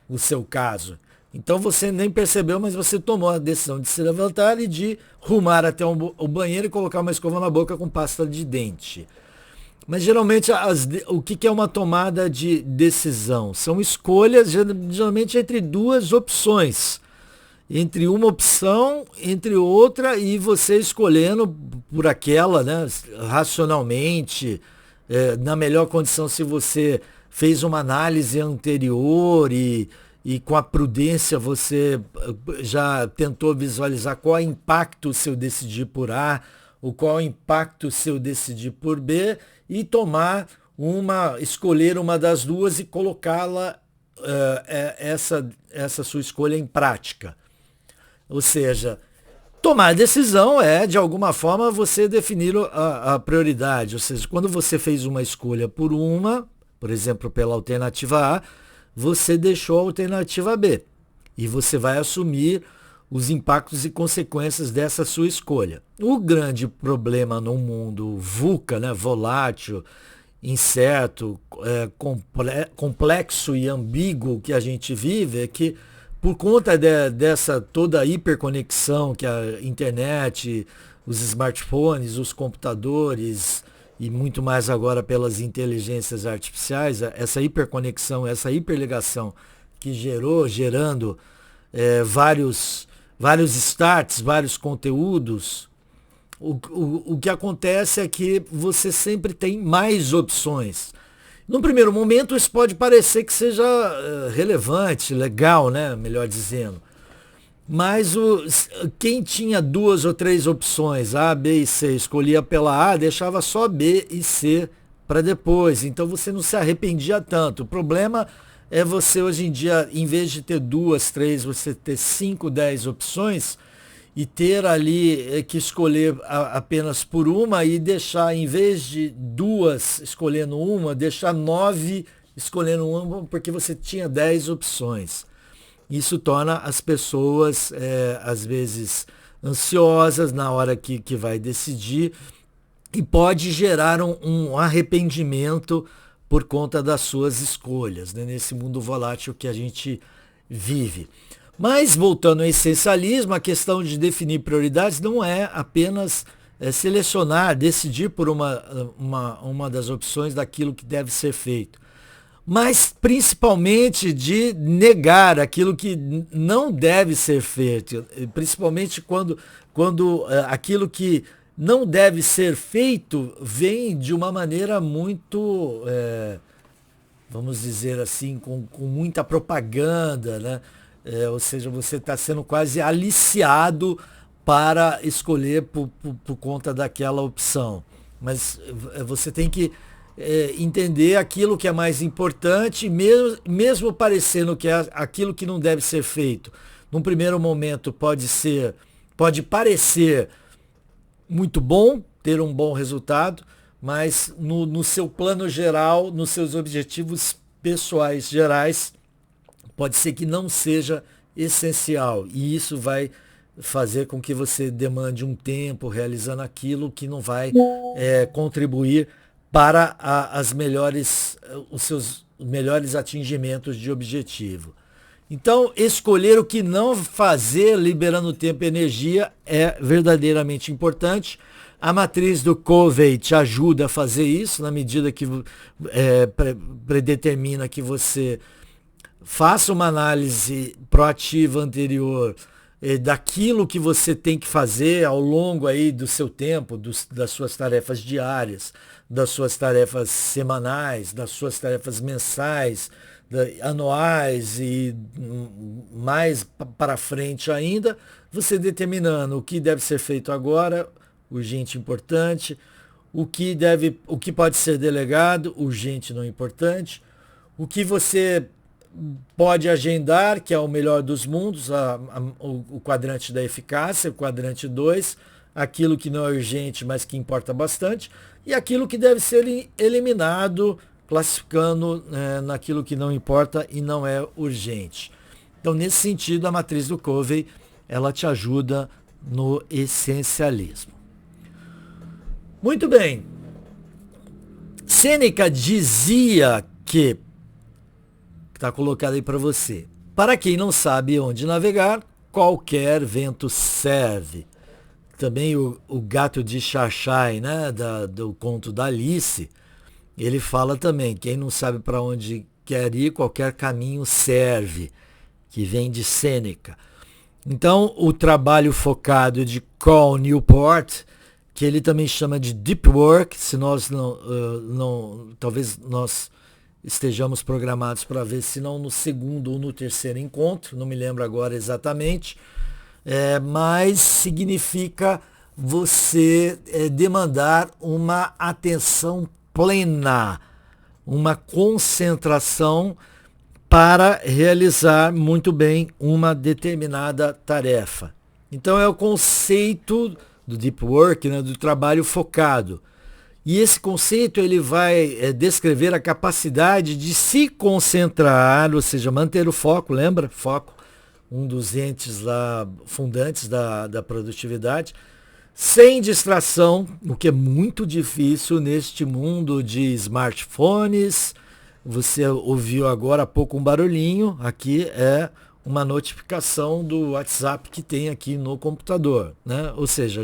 o seu caso. Então você nem percebeu, mas você tomou a decisão de se levantar e de rumar até o banheiro e colocar uma escova na boca com pasta de dente. Mas geralmente o que é uma tomada de decisão? São escolhas geralmente entre duas opções. Entre uma opção, entre outra, e você escolhendo por aquela, né, racionalmente, na melhor condição se você fez uma análise anterior e com a prudência você já tentou visualizar qual é o impacto se eu decidir por A, ou qual é o impacto se eu decidir por B, e escolher uma das duas e colocá-la, essa sua escolha em prática. Ou seja, tomar decisão é, de alguma forma, você definir a prioridade. Ou seja, quando você fez uma escolha por exemplo, pela alternativa A, você deixou a alternativa B. E você vai assumir os impactos e consequências dessa sua escolha. O grande problema no mundo VUCA, né, volátil, incerto, complexo e ambíguo que a gente vive é que, por conta dessa toda a hiperconexão que a internet, os smartphones, os computadores e muito mais agora pelas inteligências artificiais, essa hiperconexão, essa hiperligação que gerando vários starts, vários conteúdos, o que acontece é que você sempre tem mais opções. Num primeiro momento, isso pode parecer que seja relevante, legal, né? Melhor dizendo. Mas quem tinha 2 ou 3 opções, A, B e C, escolhia pela A, deixava só B e C para depois. Então você não se arrependia tanto. O problema é você hoje em dia, em vez de ter 2, 3, você ter 5, 10 opções e ter ali que escolher apenas por uma e deixar, em vez de 2 escolhendo uma, deixar 9 escolhendo uma, porque você tinha 10 opções. Isso torna as pessoas, às vezes, ansiosas na hora que vai decidir e pode gerar um arrependimento por conta das suas escolhas, né, nesse mundo volátil que a gente vive. Mas, voltando ao essencialismo, a questão de definir prioridades não é apenas selecionar, decidir por uma das opções daquilo que deve ser feito, mas principalmente de negar aquilo que não deve ser feito, principalmente quando aquilo que não deve ser feito vem de uma maneira muito, vamos dizer assim, com muita propaganda, né? Ou seja, você está sendo quase aliciado para escolher por conta daquela opção. Mas você tem que entender aquilo que é mais importante, mesmo parecendo que é aquilo que não deve ser feito. Num primeiro momento pode parecer muito bom, ter um bom resultado, mas no seu plano geral, nos seus objetivos pessoais gerais, pode ser que não seja essencial. E isso vai fazer com que você demande um tempo realizando aquilo que não vai contribuir para os seus melhores atingimentos de objetivo. Então, escolher o que não fazer, liberando tempo e energia, é verdadeiramente importante. A matriz do Covey te ajuda a fazer isso, na medida que predetermina que você faça uma análise proativa anterior daquilo que você tem que fazer ao longo aí do seu tempo, das suas tarefas diárias, das suas tarefas semanais, das suas tarefas mensais, anuais e mais para frente ainda, você determinando o que deve ser feito agora, urgente e importante, o que pode ser delegado, urgente e não importante, o que você pode agendar, que é o melhor dos mundos, o quadrante da eficácia, o quadrante 2, aquilo que não é urgente, mas que importa bastante, e aquilo que deve ser eliminado, classificando naquilo que não importa e não é urgente. Então, nesse sentido, a matriz do Covey, ela te ajuda no essencialismo. Muito bem. Sêneca dizia que, está colocado aí para você, para quem não sabe onde navegar, qualquer vento serve. Também o gato de Xaxai, né, do conto da Alice, ele fala também, quem não sabe para onde quer ir, qualquer caminho serve, que vem de Sêneca. Então, o trabalho focado de Cal Newport, que ele também chama de Deep Work, se nós talvez nós estejamos programados para ver, se não no segundo ou no terceiro encontro, não me lembro agora exatamente, mas significa você demandar uma atenção plena, uma concentração para realizar muito bem uma determinada tarefa. Então é o conceito do Deep Work, né, do trabalho focado. E esse conceito ele vai descrever a capacidade de se concentrar, ou seja, manter o foco, lembra? Foco, um dos entes lá fundantes da produtividade, sem distração, o que é muito difícil neste mundo de smartphones. Você ouviu agora há pouco um barulhinho, aqui é uma notificação do WhatsApp que tem aqui no computador, né? Ou seja,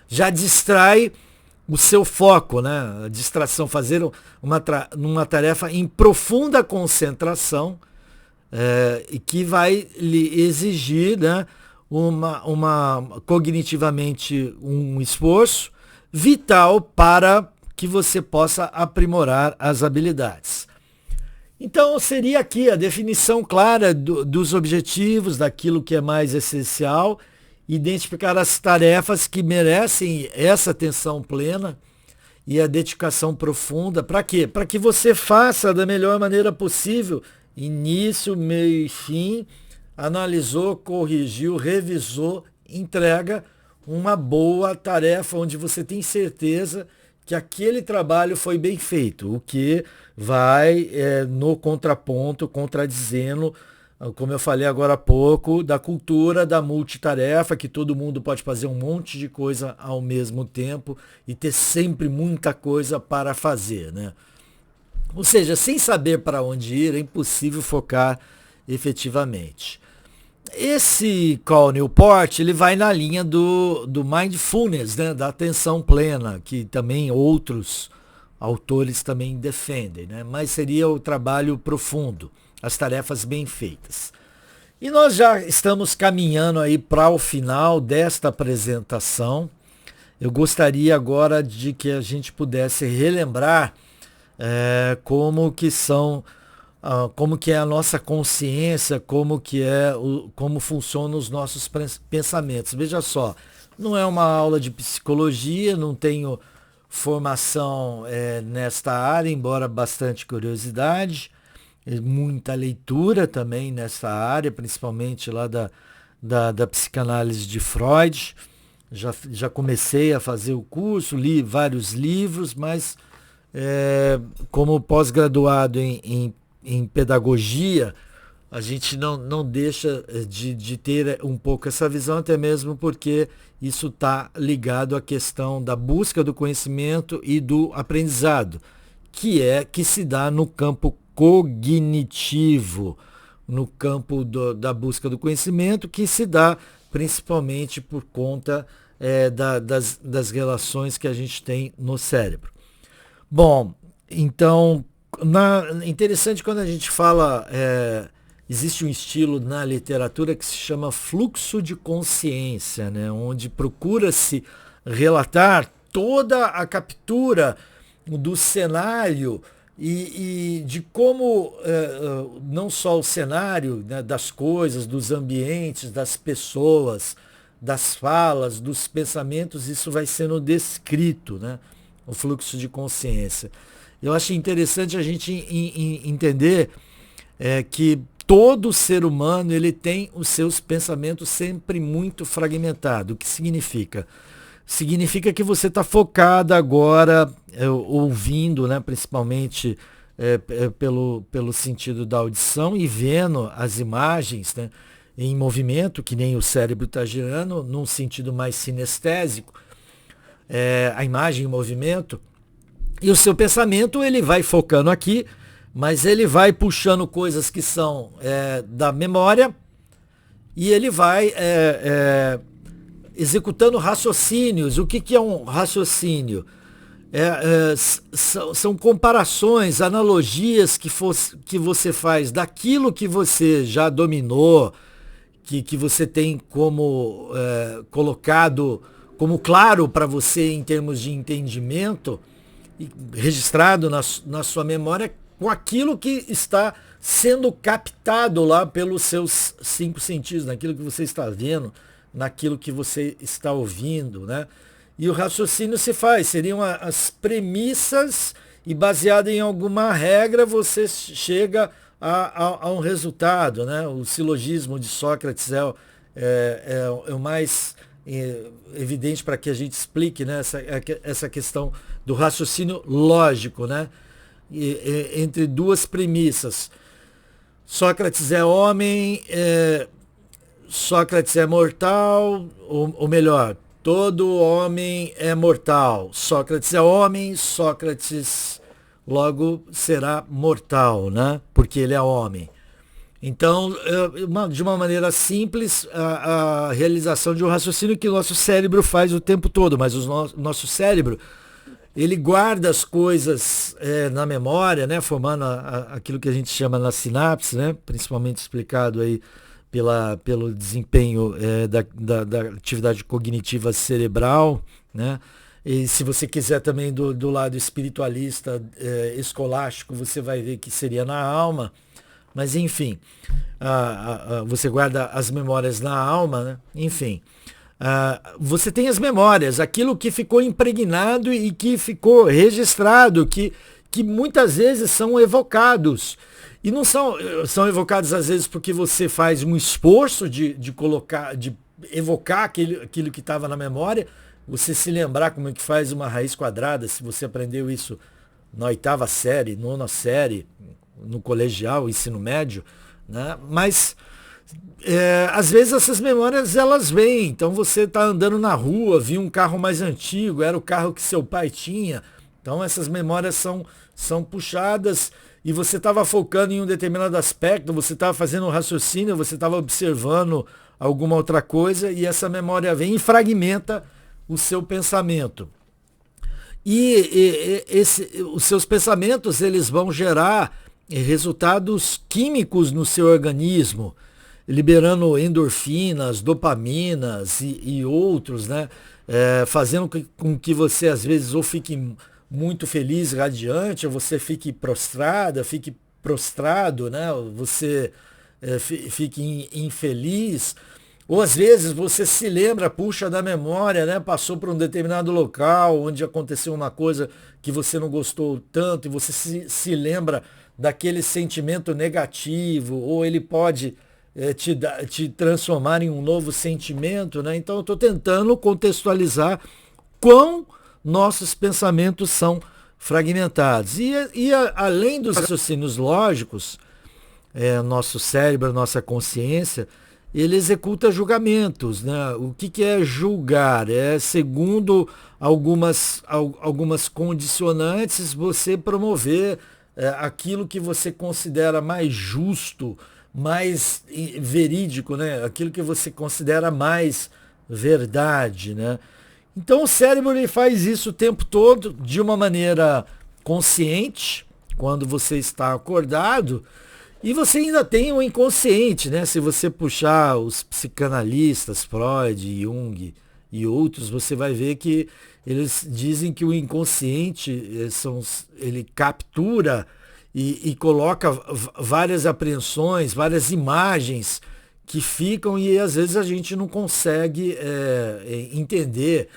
já distrai o seu foco, né? A distração, fazer uma tarefa em profunda concentração e que vai lhe exigir, né, cognitivamente um esforço vital para que você possa aprimorar as habilidades. Então, seria aqui a definição clara dos objetivos, daquilo que é mais essencial, identificar as tarefas que merecem essa atenção plena e a dedicação profunda. Para quê? Para que você faça da melhor maneira possível, início, meio e fim, analisou, corrigiu, revisou, entrega uma boa tarefa onde você tem certeza que aquele trabalho foi bem feito, o que vai no contraponto, contradizendo, como eu falei agora há pouco, da cultura da multitarefa, que todo mundo pode fazer um monte de coisa ao mesmo tempo e ter sempre muita coisa para fazer, né? Ou seja, sem saber para onde ir, é impossível focar efetivamente. Esse Cal Newport, ele vai na linha do mindfulness, né, da atenção plena, que também outros autores também defendem, né, mas seria o trabalho profundo, as tarefas bem feitas. E nós já estamos caminhando aí para o final desta apresentação. Eu gostaria agora de que a gente pudesse relembrar como que é a nossa consciência, como funcionam os nossos pensamentos. Veja só, não é uma aula de psicologia, não tenho formação nesta área, embora bastante curiosidade, muita leitura também nessa área, principalmente lá da psicanálise de Freud. Já comecei a fazer o curso, li vários livros, mas como pós-graduado em pedagogia, a gente não deixa de ter um pouco essa visão, até mesmo porque isso está ligado à questão da busca do conhecimento e do aprendizado, que se dá no campo cognitivo, no campo da busca do conhecimento, que se dá principalmente por conta das relações que a gente tem no cérebro. Bom, então, interessante quando a gente fala, existe um estilo na literatura que se chama fluxo de consciência, né? Onde procura-se relatar toda a captura do cenário e de como não só o cenário, né, das coisas, dos ambientes, das pessoas, das falas, dos pensamentos, isso vai sendo descrito, né? O fluxo de consciência. Eu acho interessante a gente entender que todo ser humano ele tem os seus pensamentos sempre muito fragmentados. O que significa? Significa que você está focado agora, ouvindo, né, principalmente pelo sentido da audição e vendo as imagens, né, em movimento, que nem o cérebro está girando, num sentido mais sinestésico, a imagem em movimento, e o seu pensamento ele vai focando aqui, mas ele vai puxando coisas que são da memória e ele vai executando raciocínios. O que é um raciocínio? São comparações, analogias que você faz daquilo que você já dominou, que você tem como colocado como claro para você em termos de entendimento, registrado na sua memória, com aquilo que está sendo captado lá pelos seus 5 sentidos, naquilo que você está vendo, naquilo que você está ouvindo, né? E o raciocínio se faz, seriam as premissas e baseado em alguma regra você chega a um resultado, né? O silogismo de Sócrates é o mais evidente para que a gente explique, né, essa questão do raciocínio lógico, né, entre duas premissas. Sócrates é homem, Sócrates é mortal, ou melhor, todo homem é mortal. Sócrates é homem, Sócrates logo será mortal, né, porque ele é homem. Então, de uma maneira simples, a realização de um raciocínio que o nosso cérebro faz o tempo todo, mas o nosso cérebro, ele guarda as coisas na memória, né, formando aquilo que a gente chama na sinapse, né, principalmente explicado aí pelo desempenho da atividade cognitiva cerebral, né. E se você quiser também do lado espiritualista, escolástico, você vai ver que seria na alma. Mas enfim, você guarda as memórias na alma, né? Enfim. Você tem as memórias, aquilo que ficou impregnado e que ficou registrado, que muitas vezes são evocados. E não são evocados às vezes porque você faz um esforço de evocar aquilo que estava na memória, você se lembrar como é que faz uma raiz quadrada, se você aprendeu isso na 8ª série, 9ª série, no colegial, ensino médio, né? Mas às vezes essas memórias elas vêm, então você está andando na rua, viu um carro mais antigo, era o carro que seu pai tinha, então essas memórias são puxadas e você estava focando em um determinado aspecto, você estava fazendo um raciocínio, você estava observando alguma outra coisa e essa memória vem e fragmenta o seu pensamento. E os seus pensamentos eles vão gerar resultados químicos no seu organismo, liberando endorfinas, dopaminas e outros, né? Fazendo com que você às vezes ou fique muito feliz, radiante, ou você fique prostrado, né? Você fique infeliz, ou às vezes você se lembra, puxa da memória, né? Passou por um determinado local onde aconteceu uma coisa que você não gostou tanto e você se lembra daquele sentimento negativo, ou ele pode te transformar em um novo sentimento, né? Então eu estou tentando contextualizar quão nossos pensamentos são fragmentados. E além dos raciocínios lógicos, nosso cérebro, a nossa consciência, ele executa julgamentos, né? O que é julgar? É, segundo algumas condicionantes, você promover aquilo que você considera mais justo, mais verídico, né? Aquilo que você considera mais verdade, né? Então o cérebro ele faz isso o tempo todo de uma maneira consciente, quando você está acordado, e você ainda tem o inconsciente, né? Se você puxar os psicanalistas, Freud, Jung e outros, você vai ver que eles dizem que o inconsciente ele captura e coloca várias apreensões, várias imagens que ficam e às vezes a gente não consegue entender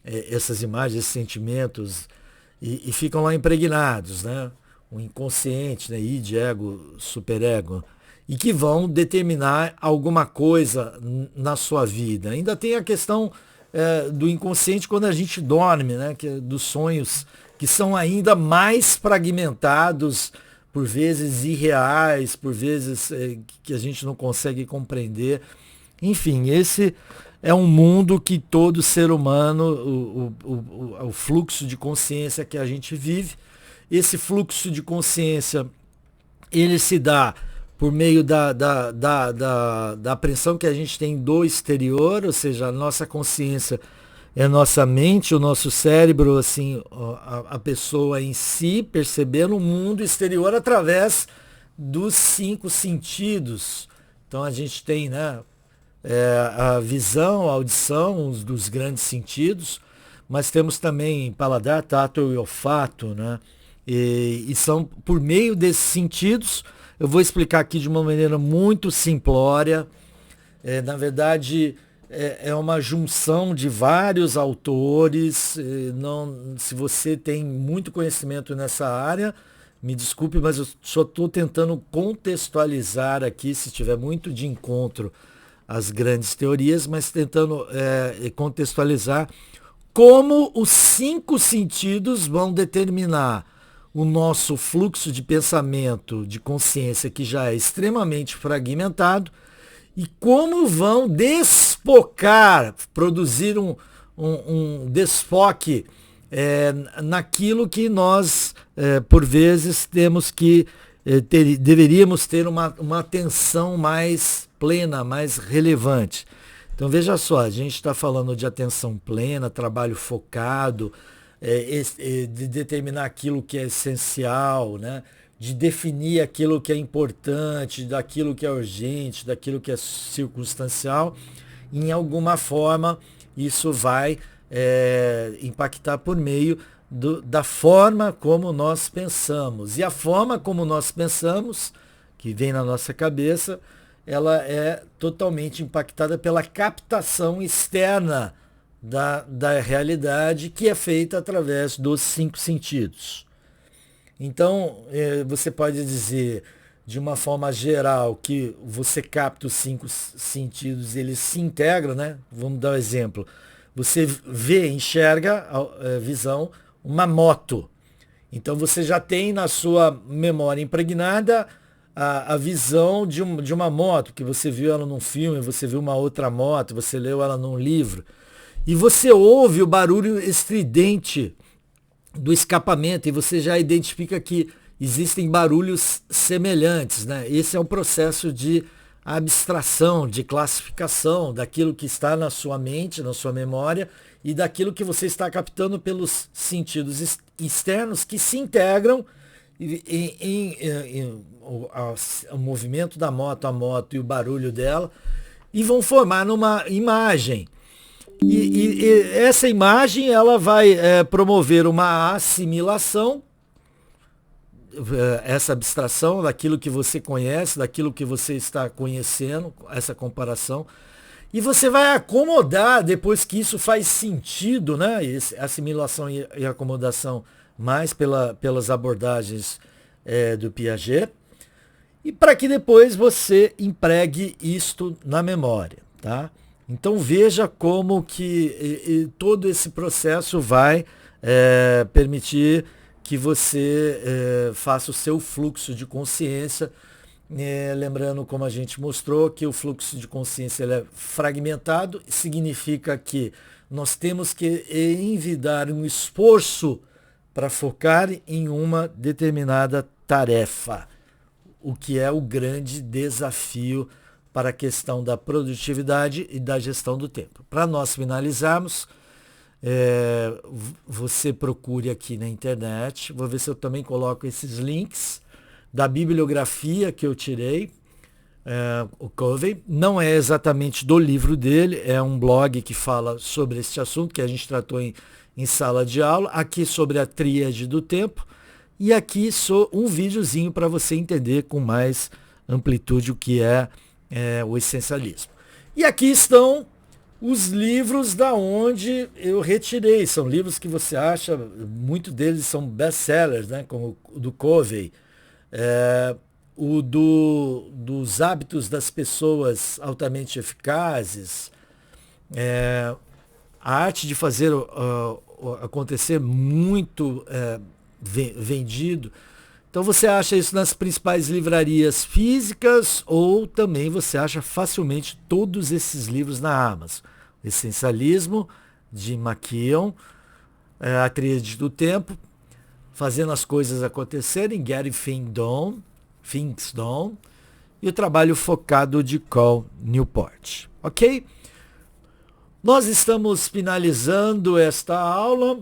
essas imagens, esses sentimentos e ficam lá impregnados, né? O inconsciente, né? Id, ego, superego, e que vão determinar alguma coisa na sua vida. Ainda tem a questão do inconsciente quando a gente dorme, né? Que é dos sonhos que são ainda mais fragmentados, por vezes irreais, por vezes que a gente não consegue compreender. Enfim, esse é um mundo que todo ser humano, o fluxo de consciência que a gente vive, esse fluxo de consciência, ele se dá por meio da apreensão que a gente tem do exterior, ou seja, a nossa consciência é a nossa mente, o nosso cérebro, assim, a pessoa em si, percebendo o mundo exterior através dos 5 sentidos. Então a gente tem, né, a visão, a audição, os dos grandes sentidos, mas temos também paladar, tato e olfato, né? E são por meio desses sentidos, eu vou explicar aqui de uma maneira muito simplória. Na verdade, é uma junção de vários autores. Não, se você tem muito conhecimento nessa área, me desculpe, mas eu só estou tentando contextualizar aqui, se tiver muito de encontro às grandes teorias, mas tentando contextualizar como os 5 sentidos vão determinar o nosso fluxo de pensamento, de consciência, que já é extremamente fragmentado, e como vão desfocar, produzir um desfoque naquilo que nós, por vezes, temos que deveríamos ter uma atenção mais plena, mais relevante. Então veja só, a gente está falando de atenção plena, trabalho focado, de determinar aquilo que é essencial, né? De definir aquilo que é importante, daquilo que é urgente, daquilo que é circunstancial. Em alguma forma, isso vai impactar por meio da forma como nós pensamos. E a forma como nós pensamos, que vem na nossa cabeça, ela é totalmente impactada pela captação externa da realidade, que é feita através dos 5 sentidos. Então, você pode dizer, de uma forma geral, que você capta os 5 sentidos, eles se integram, né? Vamos dar um exemplo. Você enxerga, visão, uma moto. Então, você já tem na sua memória impregnada a visão de uma moto, que você viu ela num filme, você viu uma outra moto, você leu ela num livro. E você ouve o barulho estridente do escapamento e você já identifica que existem barulhos semelhantes, né? Esse é um processo de abstração, de classificação daquilo que está na sua mente, na sua memória e daquilo que você está captando pelos sentidos externos que se integram em o movimento da moto, a moto e o barulho dela e vão formar numa imagem. E essa imagem ela vai promover uma assimilação, essa abstração daquilo que você conhece, daquilo que você está conhecendo, essa comparação. E você vai acomodar, depois que isso faz sentido, né? Assimilação e acomodação, mais pelas abordagens do Piaget, e para que depois você empregue isto na memória, tá? Então veja como que todo esse processo vai permitir que você faça o seu fluxo de consciência lembrando, como a gente mostrou, que o fluxo de consciência ele é fragmentado, significa que nós temos que envidar um esforço para focar em uma determinada tarefa, o que é o grande desafio para a questão da produtividade e da gestão do tempo. Para nós finalizarmos, você procure aqui na internet, vou ver se eu também coloco esses links da bibliografia que eu tirei, o Covey. Não é exatamente do livro dele, é um blog que fala sobre este assunto que a gente tratou em sala de aula, aqui sobre a tríade do tempo, e aqui um videozinho para você entender com mais amplitude o que é o essencialismo. E aqui estão os livros da onde eu retirei. São livros que você acha, muitos deles são best-sellers, né? Como o do Covey, o dos hábitos das pessoas altamente eficazes, a arte de fazer acontecer muito vendido. Então você acha isso nas principais livrarias físicas ou também você acha facilmente todos esses livros na Amazon. Essencialismo, de McKeown, a Tríade do Tempo, Fazendo as Coisas Acontecerem, Getting Things Done, e o trabalho focado de Cal Newport. Ok? Nós estamos finalizando esta aula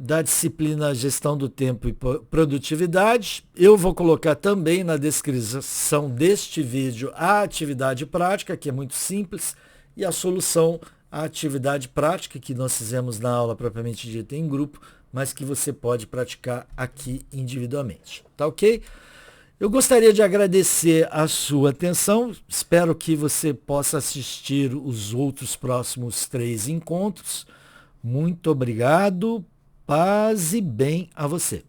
da disciplina Gestão do Tempo e Produtividade. Eu vou colocar também na descrição deste vídeo a atividade prática, que é muito simples, e a solução à atividade prática que nós fizemos na aula propriamente dita em grupo, mas que você pode praticar aqui individualmente. Tá ok? Eu gostaria de agradecer a sua atenção. Espero que você possa assistir os outros próximos 3 encontros. Muito obrigado. Paz e bem a você.